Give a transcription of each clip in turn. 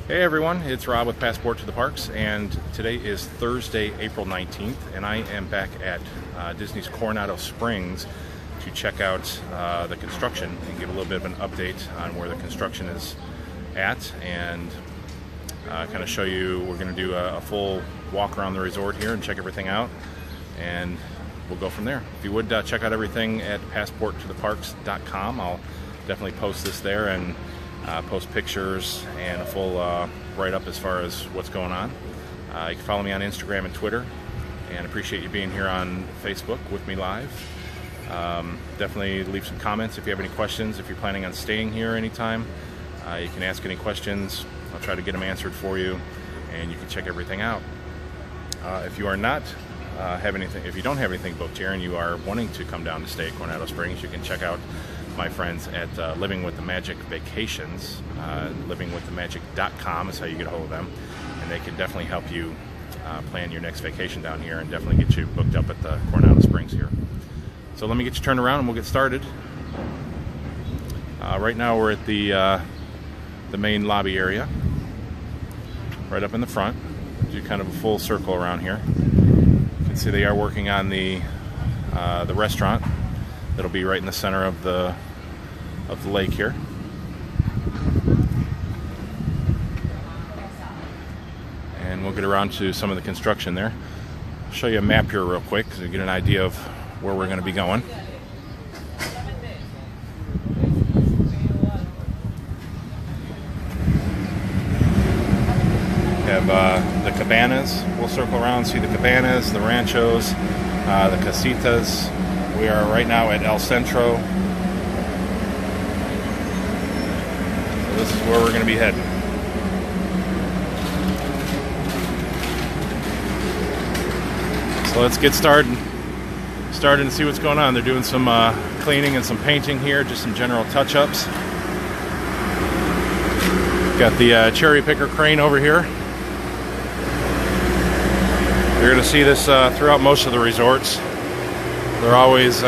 Hey everyone, it's Rob with Passport to the Parks, and today is Thursday, April 19th, and I am back at Disney's Coronado Springs to check out the construction and give a little bit of an update on where the construction is at, and kind of show you. We're going to do a full walk around the resort here and check everything out, and we'll go from there. If you would check out everything at passporttotheparks.com, I'll definitely post this there and post pictures and a full write-up as far as what's going on. You can follow me on Instagram and Twitter, and appreciate you being here on Facebook with me live. Definitely leave some comments if you have any questions. If you're planning on staying here anytime, you can ask any questions. I'll try to get them answered for you, and you can check everything out. If you are not if you don't have anything booked here and you are wanting to come down to stay at Coronado Springs, you can check out my friends at Living with the Magic Vacations. Livingwiththemagic.com is how you get a hold of them, and they can definitely help you plan your next vacation down here and definitely get you booked up at the Coronado Springs here. So let me get you turned around and we'll get started. Right now we're at the main lobby area, right up in the front. Do kind of a full circle around here. You can see they are working on the restaurant. It'll be right in the center of the lake here. And we'll get around to some of the construction there. I'll show you a map here real quick so you get an idea of where we're going to be going. We have the cabanas. We'll circle around, see the cabanas, the ranchos, the casitas. We are right now at El Centro. So this is where we're going to be heading. So let's get started and see what's going on. They're doing some cleaning and some painting here, just some general touch-ups. Got the cherry picker crane over here. You're going to see this throughout most of the resorts. They're always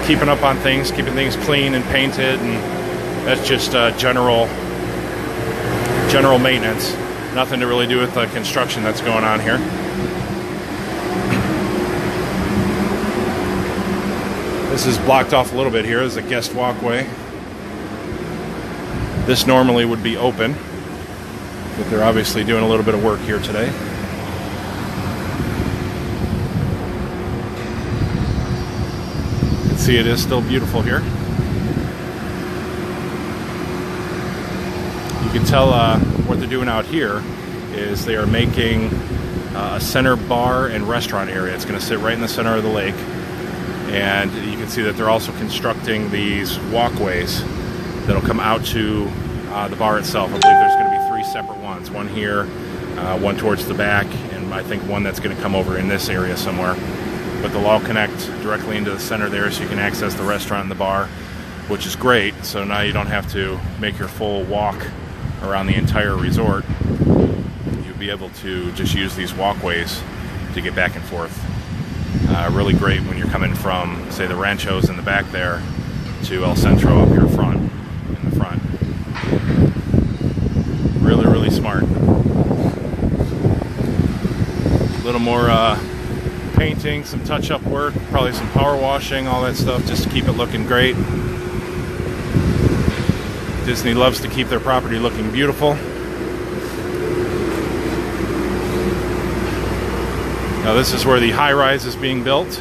keeping up on things, keeping things clean and painted, and that's just general maintenance. Nothing to really do with the construction that's going on here. This is blocked off a little bit here as a guest walkway. This normally would be open, but they're obviously doing a little bit of work here today. See, it is still beautiful here. You can tell what they're doing out here is they are making a center bar and restaurant area. It's going to sit right in the center of the lake, and you can see that they're also constructing these walkways that'll come out to the bar itself. I believe there's going to be 3 separate ones, one here, one towards the back, and I think one that's going to come over in this area somewhere. But they'll all connect directly into the center there, so you can access the restaurant and the bar, which is great. So now you don't have to make your full walk around the entire resort. You'll be able to just use these walkways to get back and forth. Really great when you're coming from, say, the ranchos in the back there to El Centro up here in the front. Really, really smart. A little more painting, some touch-up work, probably some power washing, all that stuff, just to keep it looking great. Disney loves to keep their property looking beautiful. Now this is where the high-rise is being built.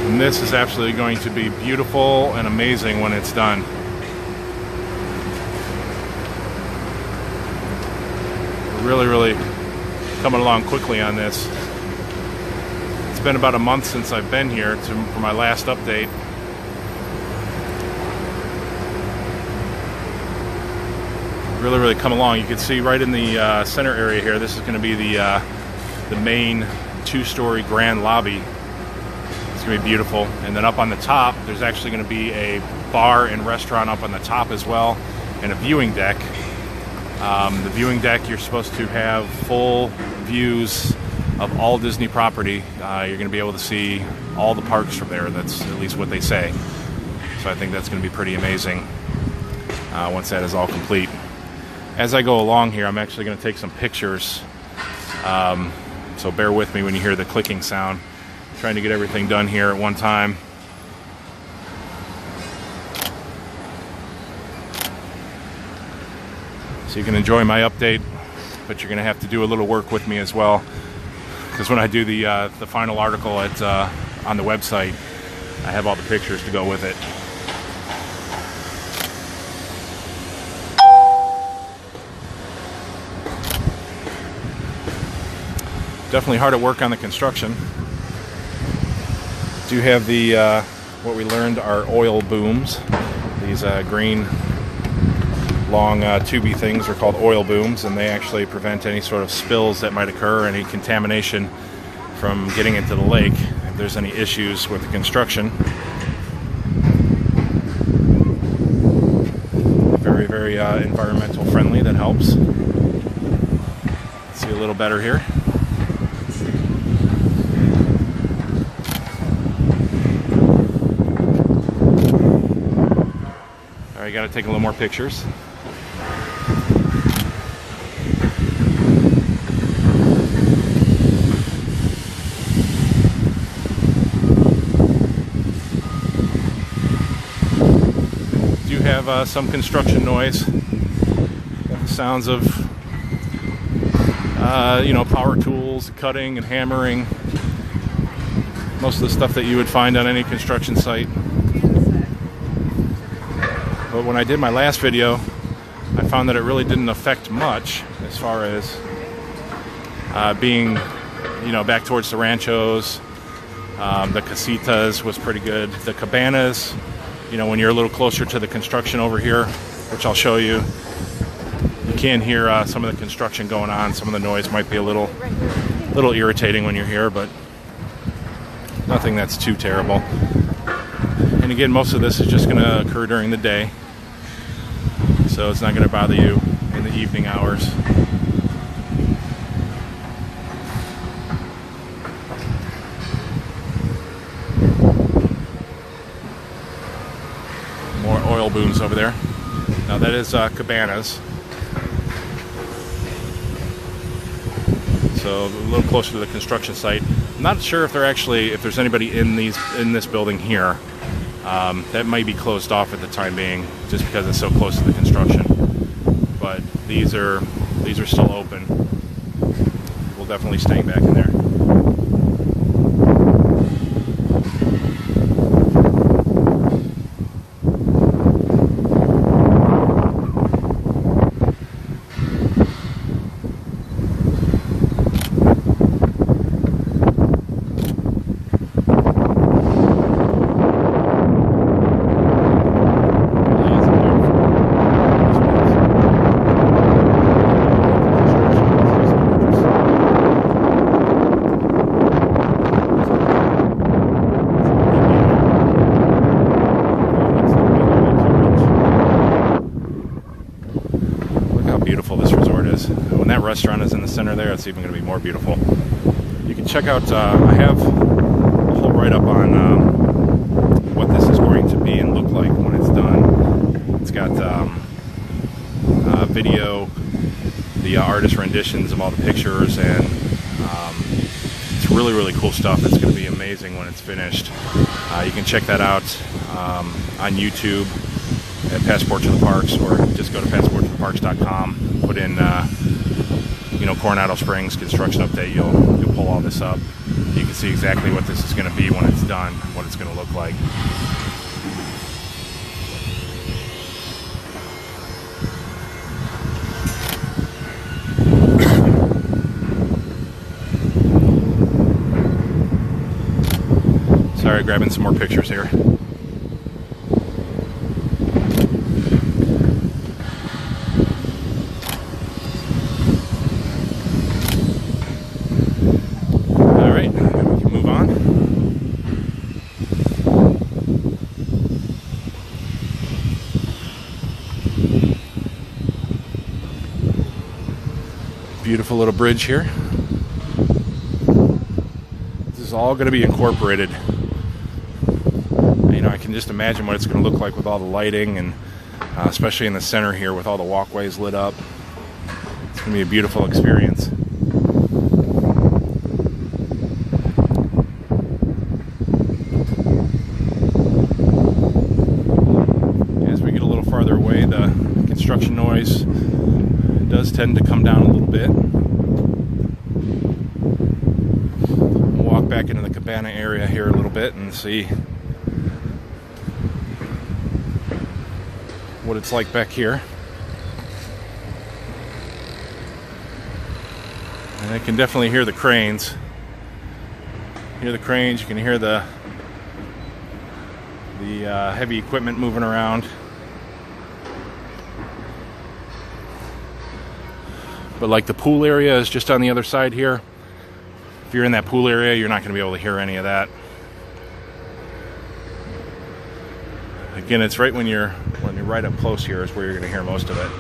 And this is absolutely going to be beautiful and amazing when it's done. Really coming along quickly on this. It's been about a month since I've been here for my last update. Really come along. You can see right in the center area here, this is going to be the main 2-story grand lobby. It's going to be beautiful. And then up on the top, there's actually going to be a bar and restaurant up on the top as well, and a viewing deck. The viewing deck, you're supposed to have full views of all Disney property. You're going to be able to see all the parks from there. That's at least what they say. So I think that's going to be pretty amazing once that is all complete. As I go along here, I'm actually going to take some pictures. So bear with me when you hear the clicking sound. I'm trying to get everything done here at one time. So you can enjoy my update, but you're going to have to do a little work with me as well, because when I do the final article on the website, I have all the pictures to go with it. Definitely hard at work on the construction. Do have the what we learned are oil booms. These green long tubey things are called oil booms, and they actually prevent any sort of spills that might occur, any contamination from getting into the lake if there's any issues with the construction. Very, very environmental friendly. That helps. See a little better here. All right, got to take a little more pictures. Have some construction noise. Got the sounds of power tools, cutting and hammering. Most of the stuff that you would find on any construction site. But when I did my last video, I found that it really didn't affect much as far as being, back towards the ranchos. The casitas was pretty good. The cabanas, when you're a little closer to the construction over here, which I'll show you, you can hear some of the construction going on. Some of the noise might be a little irritating when you're here, but nothing that's too terrible. And again, most of this is just going to occur during the day, so it's not going to bother you in the evening hours. More oil booms over there. Now that is cabanas. So a little closer to the construction site. I'm not sure if there's anybody in this building here. That might be closed off at the time being, just because it's so close to the construction. But these are still open. We'll definitely stay back in there. Restaurant is in the center there. It's even going to be more beautiful. You can check out, I have a whole write-up on what this is going to be and look like when it's done. It's got video, the artist renditions of all the pictures, and it's really, really cool stuff. It's going to be amazing when it's finished. You can check that out on YouTube at Passport to the Parks, or just go to passporttotheparks.com, put in Coronado Springs construction update. You'll pull all this up. You can see exactly what this is going to be when it's done, what it's going to look like. Sorry, grabbing some more pictures here. Beautiful little bridge here. is all going to be incorporated. You know, I can just imagine what it's going to look like with all the lighting, and especially in the center here with all the walkways lit up. It's going to be a beautiful experience. As we get a little farther away, the construction noise does tend to come down a little bit. We'll walk back into the cabana area here a little bit and see what it's like back here. And I can definitely hear the cranes. Hear the cranes, you can hear the heavy equipment moving around. But like the pool area is just on the other side here. If you're in that pool area, you're not going to be able to hear any of that. Again, it's right when you're right up close here is where you're going to hear most of it.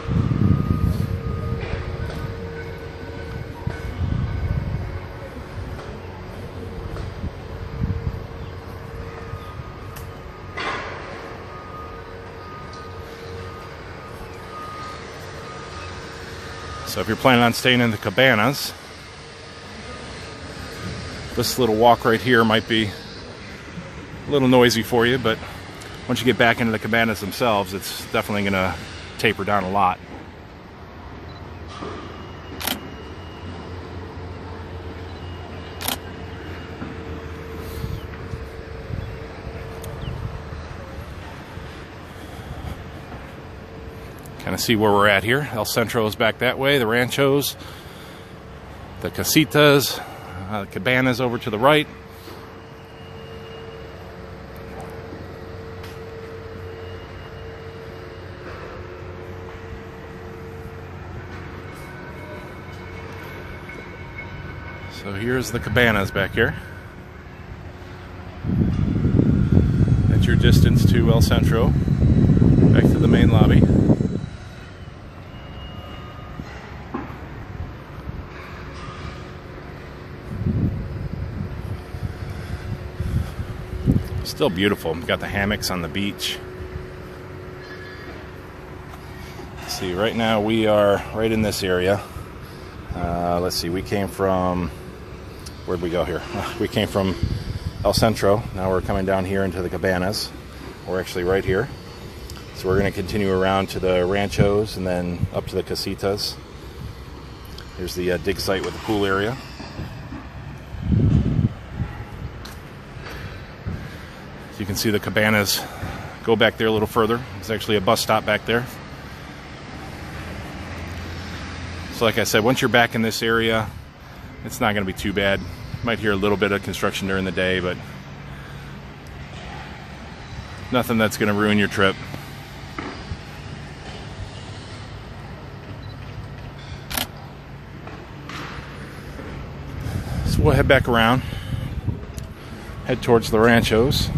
So if you're planning on staying in the cabanas, this little walk right here might be a little noisy for you, but once you get back into the cabanas themselves, it's definitely going to taper down a lot. Kind of see where we're at here. El Centro is back that way, the ranchos, the casitas, the cabanas over to the right. So here's the cabanas back here. That's your distance to El Centro, back to the main lobby. Still beautiful. We've got the hammocks on the beach. Let's see, right now we are right in this area. Let's see, we came from, where'd we go here? We came from El Centro. Now we're coming down here into the cabanas. We're actually right here. So we're going to continue around to the ranchos and then up to the casitas. Here's the dig site with the pool area. You can see the cabanas go back there a little further. There's actually a bus stop back there. So like I said, once you're back in this area, it's not going to be too bad. You might hear a little bit of construction during the day, but nothing that's going to ruin your trip. So we'll head back around, head towards the ranchos.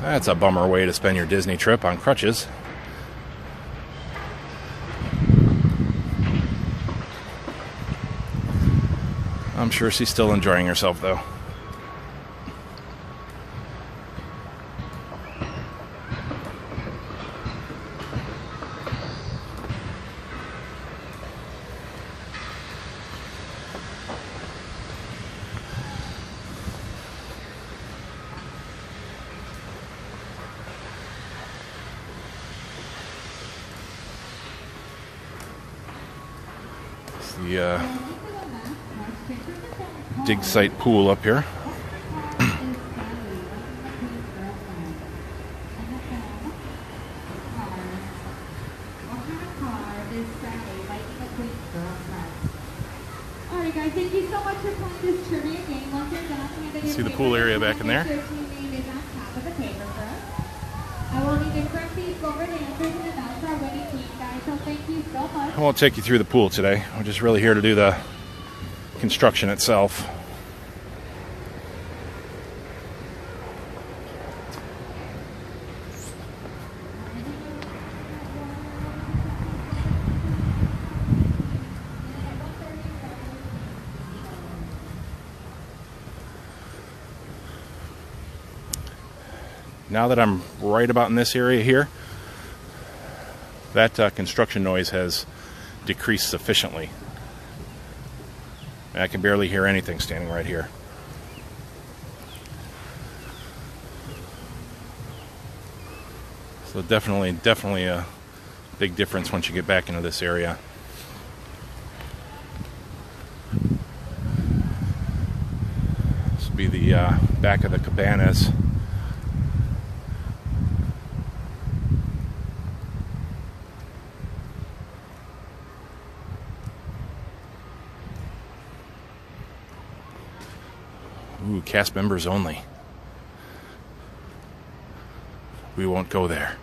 That's a bummer way to spend your Disney trip, on crutches. I'm sure she's still enjoying herself, though. The dig site pool up here. Alright guys, thank you so much for playing this trivia game. Once you're done, See the pool area back in there? I will need to correctly go over the answers and announce our winning team, guys. So thank you so much. I won't take you through the pool today. We're just really here to do the construction itself. now that I'm right about in this area here, that construction noise has decreased sufficiently. I can barely hear anything standing right here. So definitely a big difference once you get back into this area. This will be the back of the cabanas. Ooh, cast members only. We won't go there.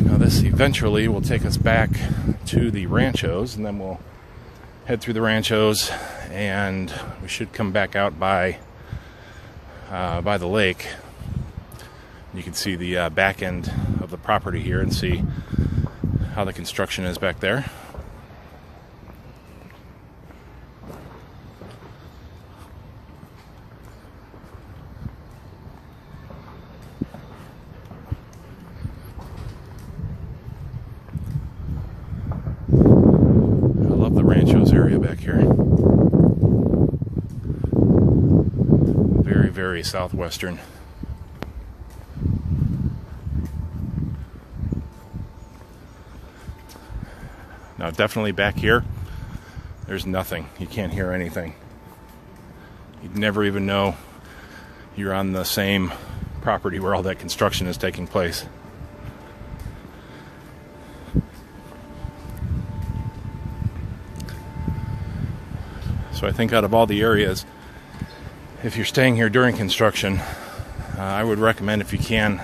Now this eventually will take us back to the ranchos, and then we'll head through the ranchos, and we should come back out by the lake. You can see the back end of the property here and see how the construction is back there. Area back here. Very, very southwestern. Now definitely back here, there's nothing. You can't hear anything. You'd never even know you're on the same property where all that construction is taking place. So I think out of all the areas, if you're staying here during construction, I would recommend, if you can,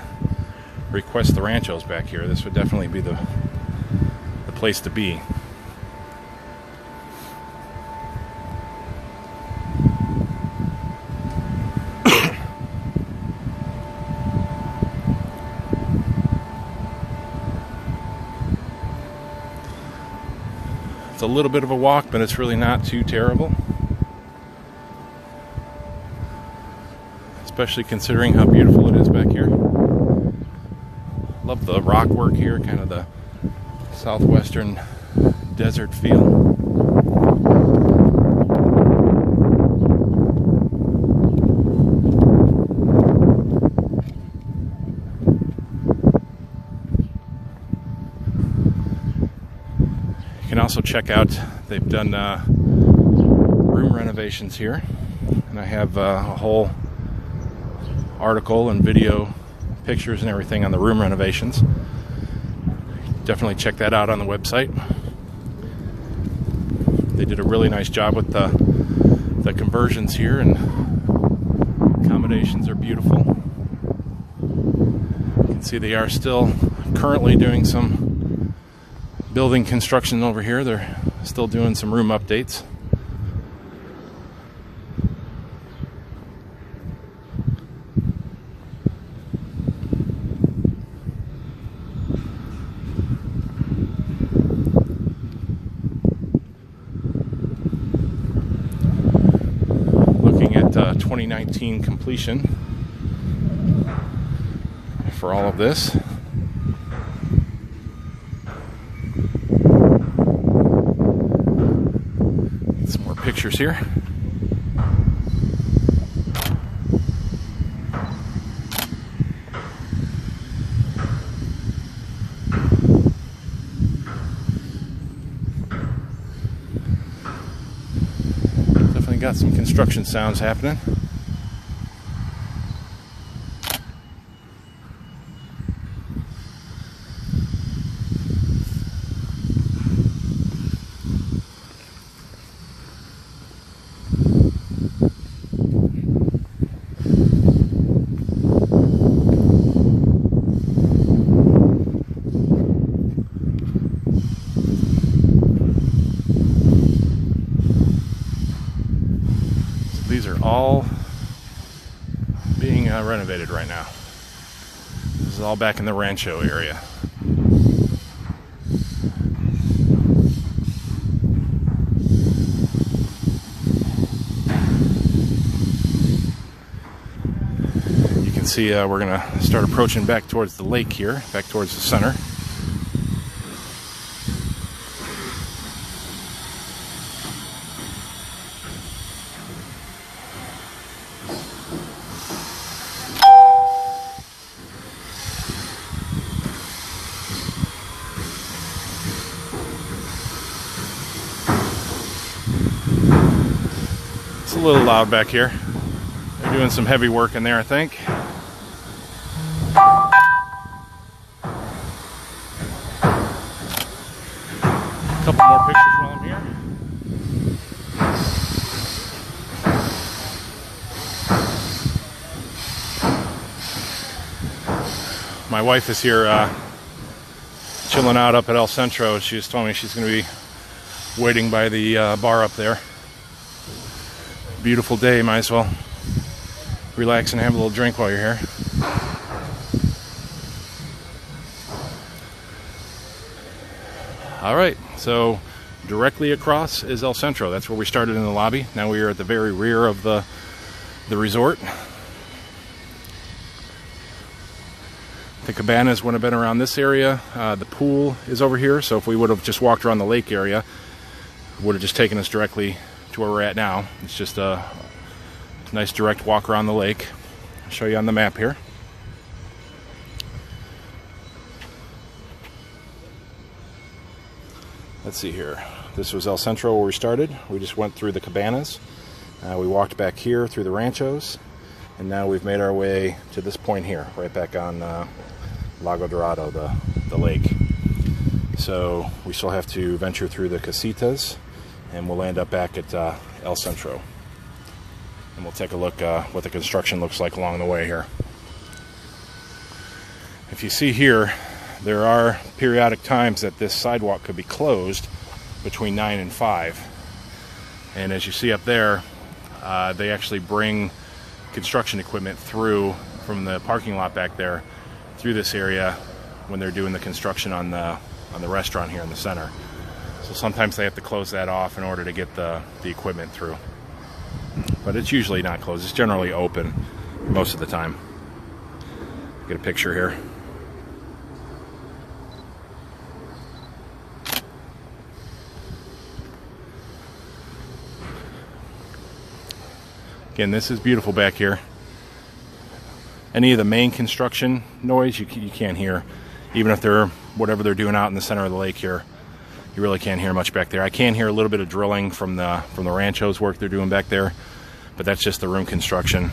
request the ranchos back here. This would definitely be the place to be. It's a little bit of a walk, but it's really not too terrible. Especially considering how beautiful it is back here. Love the rock work here, kind of the southwestern desert feel. You can also check out, they've done room renovations here, and I have a whole article and video, pictures and everything on the room renovations. Definitely check that out on the website. They did a really nice job with the conversions here, and accommodations are beautiful. You can see they are still currently doing some building construction over here. They're still doing some room updates. Looking at 2019 completion for all of this. Pictures here. Definitely got some construction sounds happening. These are all being renovated right now. This is all back in the Rancho area. You can see we're going to start approaching back towards the lake here, back towards the center. It's a little loud back here. They're doing some heavy work in there, I think. A couple more pictures while I'm here. My wife is here chilling out up at El Centro. She just told me she's going to be waiting by the bar up there. Beautiful day, might as well relax and have a little drink while you're here. All right, so directly across is El Centro. That's where we started in the lobby. Now we are at the very rear of the resort. The cabanas would have been around this area. The pool is over here, so if we would have just walked around the lake area, it would have just taken us directly to where we're at now. It's just a nice direct walk around the lake. I'll show you on the map here. Let's see here. This was El Centro where we started. We just went through the cabanas. We walked back here through the ranchos, and now we've made our way to this point here, right back on Lago Dorado, the lake. So we still have to venture through the casitas, and we'll end up back at El Centro. And we'll take a look what the construction looks like along the way here. If you see here, there are periodic times that this sidewalk could be closed between 9 and 5. And as you see up there, they actually bring construction equipment through from the parking lot back there through this area when they're doing the construction on the restaurant here in the center. So sometimes they have to close that off in order to get the equipment through. But it's usually not closed. It's generally open most of the time. Get a picture here. Again, this is beautiful back here. Any of the main construction noise you can't hear. Even if they're whatever they're doing out in the center of the lake here, you really can't hear much back there. I can hear a little bit of drilling from the ranchos work they're doing back there, but that's just the room construction.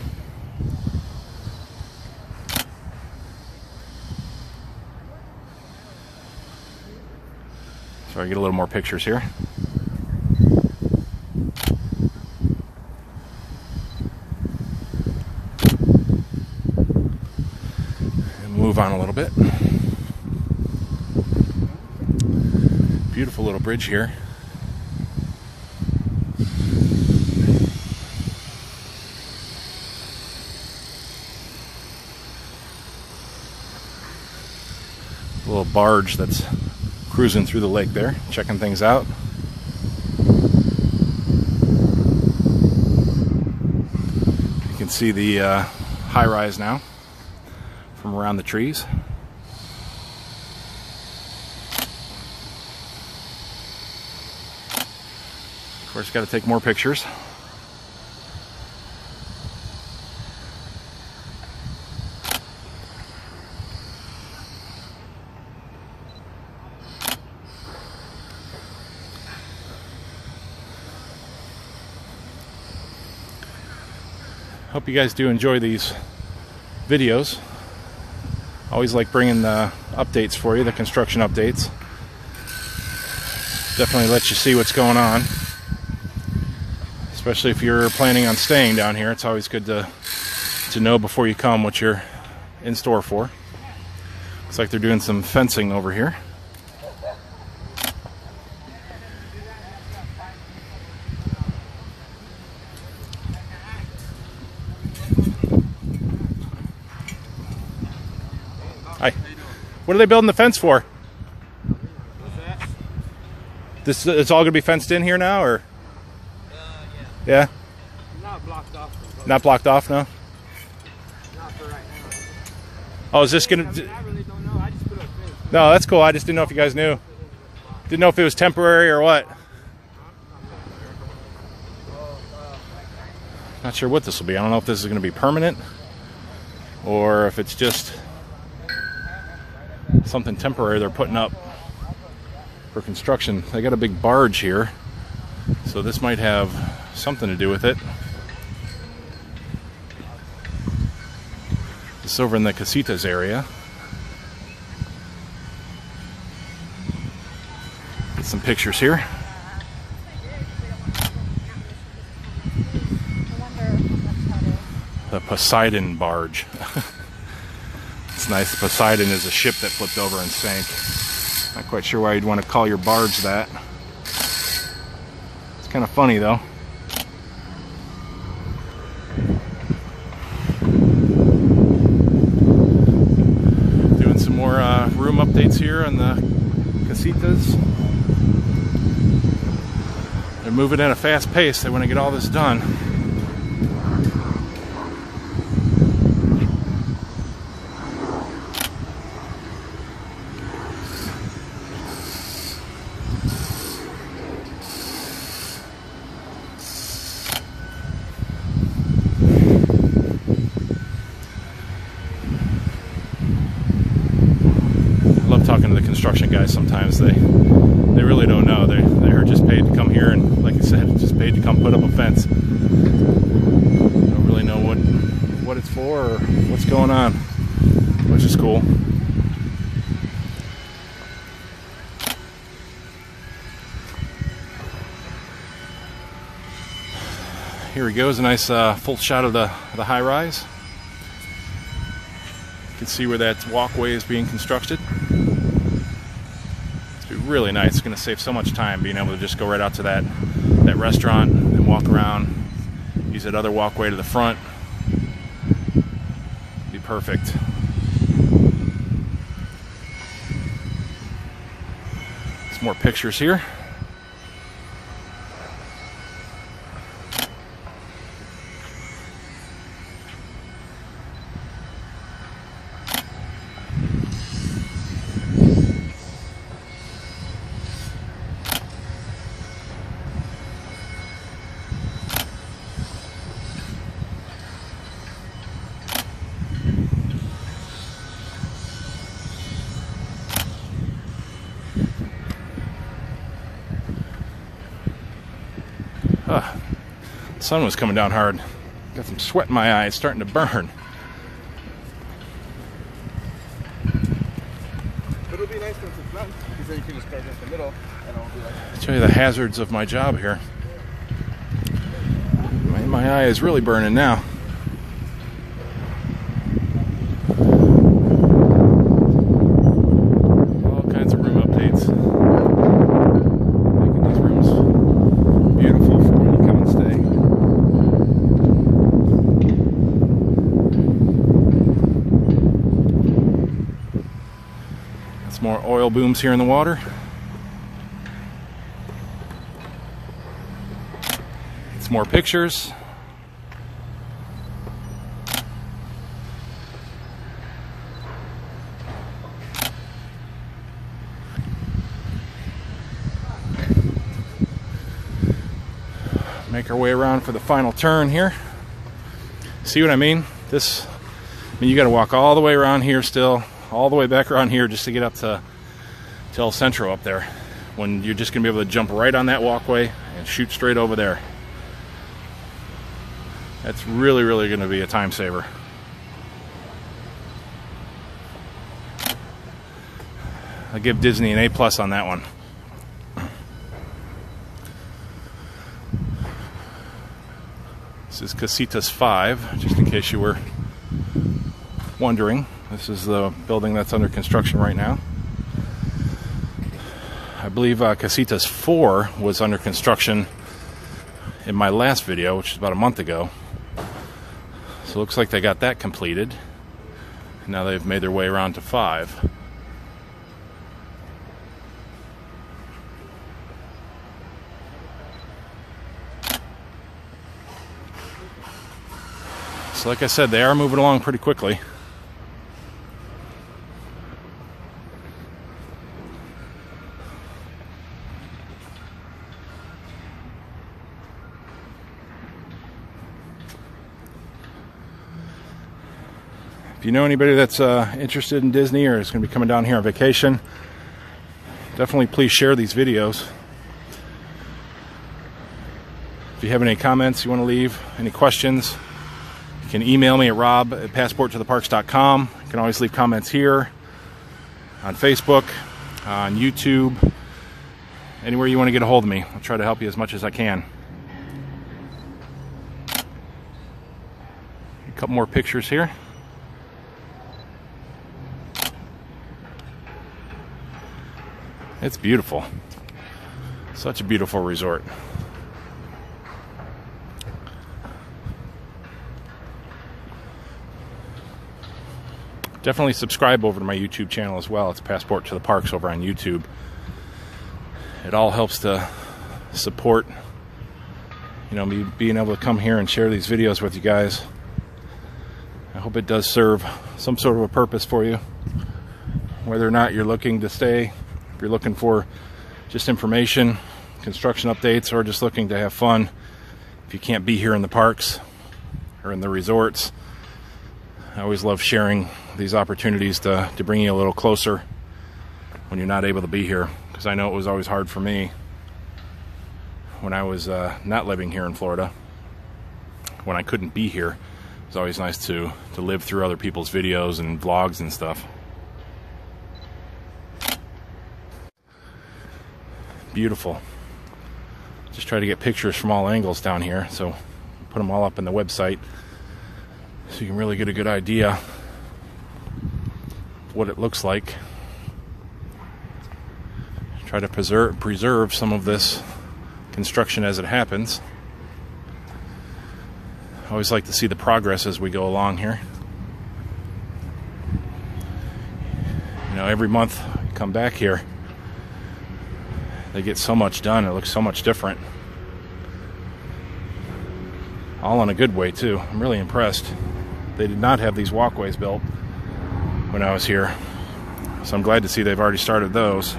So I get a little more pictures here. And move on a little bit. Beautiful little bridge here. A little barge that's cruising through the lake there, checking things out. You can see the high rise now from around the trees. Of course, got to take more pictures. Hope you guys do enjoy these videos. Always like bringing the updates for you, the construction updates. Definitely let you see what's going on. Especially if you're planning on staying down here, it's always good to know before you come what you're in store for. Looks like they're doing some fencing over here. What are they building the fence for? What's that? This it's all gonna be fenced in here now, or? Yeah. Yeah. Not blocked off. Not blocked off, no. Not for right now. Oh, is this gonna? I really don't know. I just put up fence. No, that's cool. I just didn't know if you guys knew. Didn't know if it was temporary or what. Not sure what this will be. I don't know if this is going to be permanent or if it's just something temporary they're putting up for construction. They got a big barge here, so this might have something to do with it. It's over in the Casitas area. Get some pictures here. The Poseidon barge. It's nice. Poseidon is a ship that flipped over and sank. Not quite sure why you'd want to call your barge that. It's kind of funny though. Doing some more room updates here on the Casitas. They're moving at a fast pace. They want to get all this done. Talking to the construction guys sometimes, they really don't know. They're just paid to come here and, like you said, just paid to come put up a fence. Don't really know what it's for or what's going on, which is cool. Here we go. Is a nice full shot of the high rise. You can see where that walkway is being constructed. Really nice. It's going to save so much time being able to just go right out to that restaurant and walk around, use that other walkway to the front. Be perfect. Some more pictures here. The sun was coming down hard. Got some sweat in my eyes, starting to burn. It'll be nice when it's done, because then you can just carve it in the middle, and it'll be like. I'll show you the hazards of my job here. My eye is really burning now. All kinds of room updates. Making these rooms beautiful for when you come and stay. Some more oil booms here in the water. Some more pictures. Make our way around for the final turn here. See what I mean? You got to walk all the way around here still, all the way back around here just to get up to El Centro up there, when you're just going to be able to jump right on that walkway and shoot straight over there. That's really, really going to be a time saver. I'll give Disney an A+ on that one. This is Casitas 5, just in case you were wondering. This is the building that's under construction right now. I believe Casitas 4 was under construction in my last video, which is about a month ago. So it looks like they got that completed. Now they've made their way around to 5. So like I said, they are moving along pretty quickly. If you know anybody that's interested in Disney or is going to be coming down here on vacation, definitely please share these videos. If you have any comments you want to leave, any questions, you can email me at rob@passporttotheparks.com. You can always leave comments here, on Facebook, on YouTube, anywhere you want to get a hold of me. I'll try to help you as much as I can. A couple more pictures here. It's beautiful. Such a beautiful resort. Definitely subscribe over to my YouTube channel as well. It's Passport to the Parks over on YouTube. It all helps to support, me being able to come here and share these videos with you guys. I hope it does serve some sort of a purpose for you. Whether or not you're looking to stay, if you're looking for just information, construction updates, or just looking to have fun, if you can't be here in the parks or in the resorts, I always love sharing these opportunities to bring you a little closer when you're not able to be here, because I know it was always hard for me when I was not living here in Florida. When I couldn't be here, it was always nice to live through other people's videos and vlogs and stuff. Beautiful. Just try to get pictures from all angles down here, so put them all up on the website so you can really get a good idea of what it looks like. Try to preserve some of this construction as it happens. I always like to see the progress as we go along here. Every month you come back here, they get so much done. It looks so much different. All in a good way, too. I'm really impressed. They did not have these walkways built when I was here, so I'm glad to see they've already started those.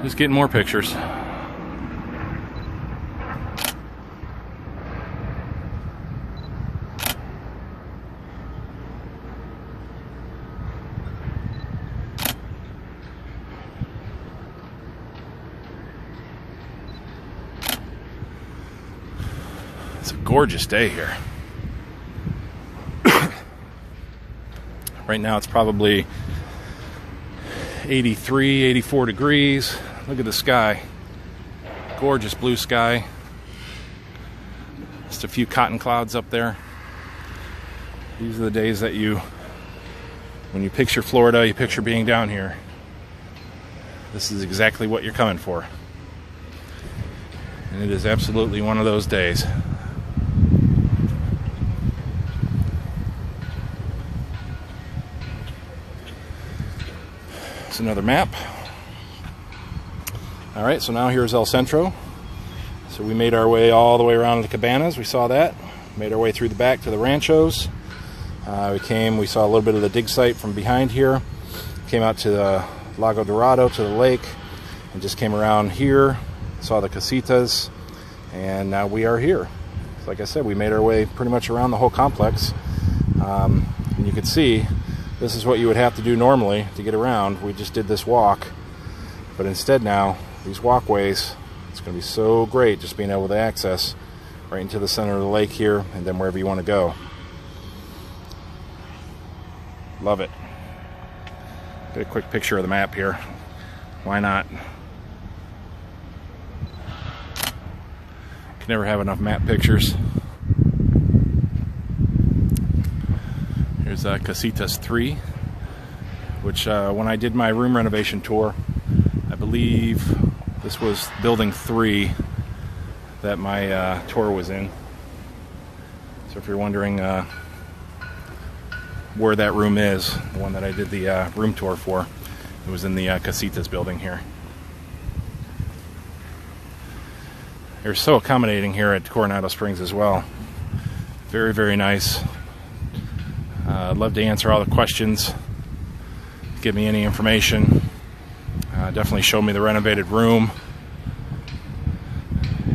Just getting more pictures. It's a gorgeous day here. Right now it's probably 83, 84 degrees. Look at the sky. Gorgeous blue sky. Just a few cotton clouds up there. These are the days that when you picture Florida, you picture being down here. This is exactly what you're coming for. And it is absolutely one of those days. It's another map. Alright, so now here's El Centro. So we made our way all the way around to the cabanas. We saw that. Made our way through the back to the ranchos. We saw a little bit of the dig site from behind here. Came out to the Lago Dorado, to the lake, and just came around here. Saw the casitas, and now we are here. So like I said, we made our way pretty much around the whole complex. And you can see, this is what you would have to do normally to get around. We just did this walk. But instead now, these walkways, it's going to be so great just being able to access right into the center of the lake here and then wherever you want to go. Love it. Get a quick picture of the map here. Why not? Can never have enough map pictures. Here's Casitas 3, which when I did my room renovation tour, I believe this was building 3 that my tour was in. So if you're wondering where that room is, the one that I did the room tour for, It was in the Casitas building here. They're so accommodating here at Coronado Springs as well. Very, very nice. I'd love to answer all the questions. Give me any information. Definitely show me the renovated room.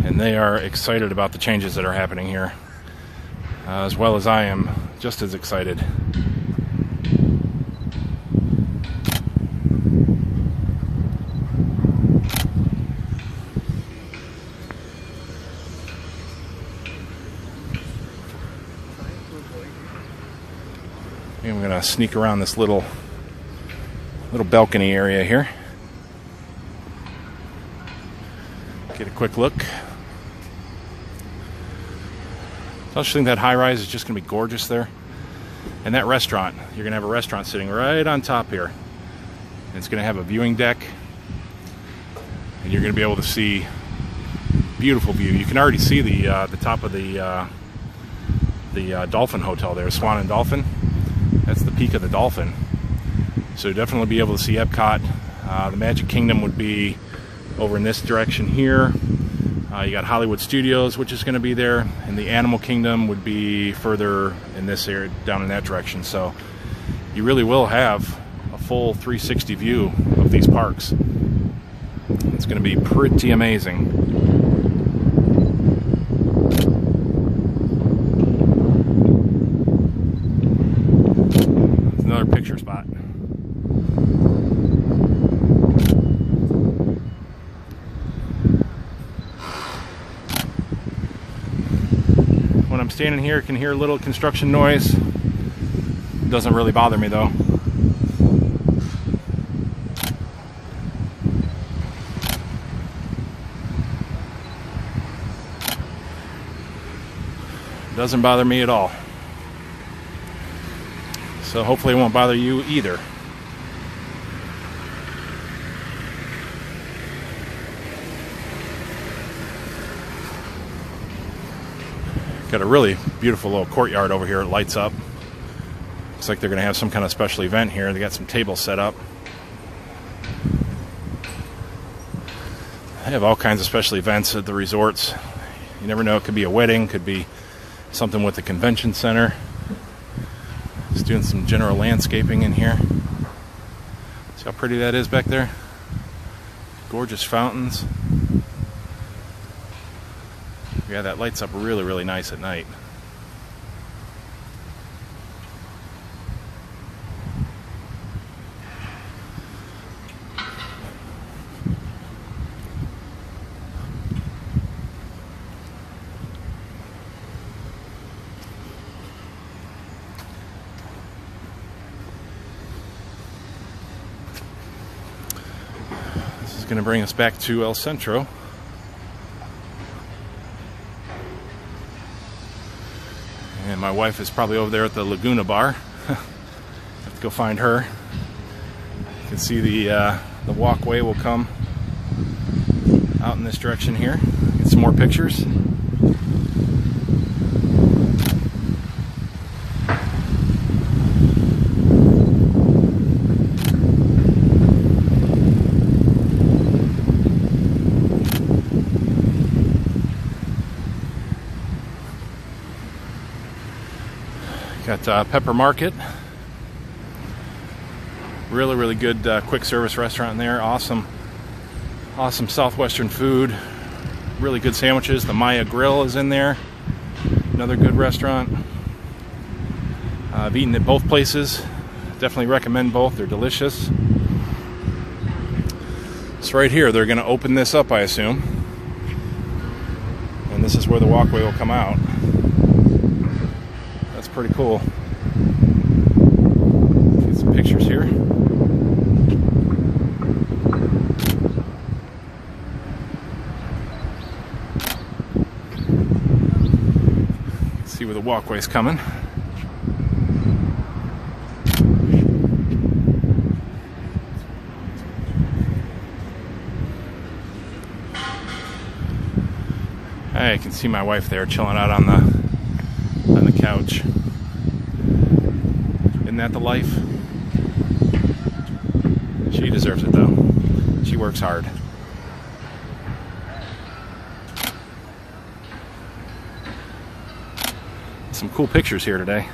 And they are excited about the changes that are happening here, as well as I am, just as excited. I'm going to sneak around this little balcony area here. Get a quick look. I just think that high rise is just going to be gorgeous there. And that restaurant, you're going to have a restaurant sitting right on top here. And it's going to have a viewing deck. And you're going to be able to see beautiful view. You can already see the top of the Dolphin Hotel there, Swan and Dolphin. That's the peak of the Dolphin. So you'll definitely be able to see Epcot. The Magic Kingdom would be over in this direction here. You got Hollywood Studios, which is going to be there, and the Animal Kingdom would be further in this area, down in that direction. So you really will have a full 360 view of these parks. It's going to be pretty amazing. It's another picture spot. When I'm standing here, I can hear a little construction noise. It doesn't really bother me though. Doesn't bother me at all. So hopefully it won't bother you either. Got a really beautiful little courtyard over here. It lights up. Looks like they're going to have some kind of special event here. They got some tables set up. They have all kinds of special events at the resorts. You never know. It could be a wedding. Could be something with the convention center. Just doing some general landscaping in here. See how pretty that is back there? Gorgeous fountains. Yeah, that lights up really, really nice at night. This is going to bring us back to El Centro. And my wife is probably over there at the Laguna Bar. Have to go find her. You can see the walkway will come out in this direction here. Get some more pictures. Got Pepper Market. Really, really good quick service restaurant in there. Awesome Southwestern food. Really good sandwiches. The Maya Grill is in there. Another good restaurant. I've eaten at both places. Definitely recommend both. They're delicious. So right here, they're going to open this up, I assume. And this is where the walkway will come out. That's pretty cool. Get some pictures here. See where the walkway's coming. I can see my wife there chilling out on the couch. Isn't that the life? She deserves it though. She works hard. Some cool pictures here today.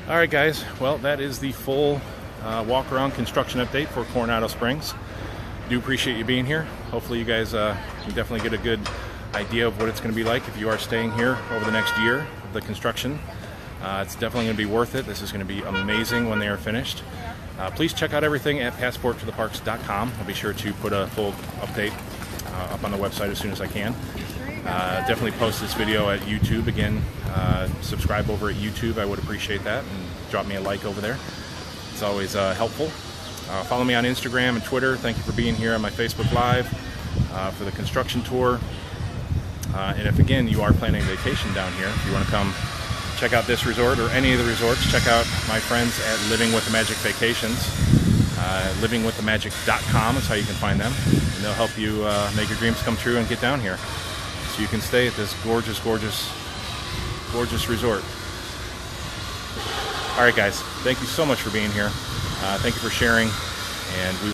Alright guys, well that is the full walk around construction update for Coronado Springs. Do appreciate you being here. Hopefully you guys can definitely get a good idea of what it's going to be like if you are staying here over the next year of the construction. It's definitely going to be worth it. This is going to be amazing when they are finished. Please check out everything at passporttotheparks.com. I'll be sure to put a full update up on the website as soon as I can. Definitely post this video at YouTube. Again, subscribe over at YouTube. I would appreciate that, and drop me a like over there. It's always helpful. Follow me on Instagram and Twitter. Thank you for being here on my Facebook Live for the construction tour. And if again you are planning a vacation down here, if you want to come check out this resort or any of the resorts, check out my friends at Living with the Magic Vacations. Livingwiththemagic.com is how you can find them, and they'll help you make your dreams come true and get down here so you can stay at this gorgeous, gorgeous, gorgeous resort. All right, guys, thank you so much for being here. Thank you for sharing, and we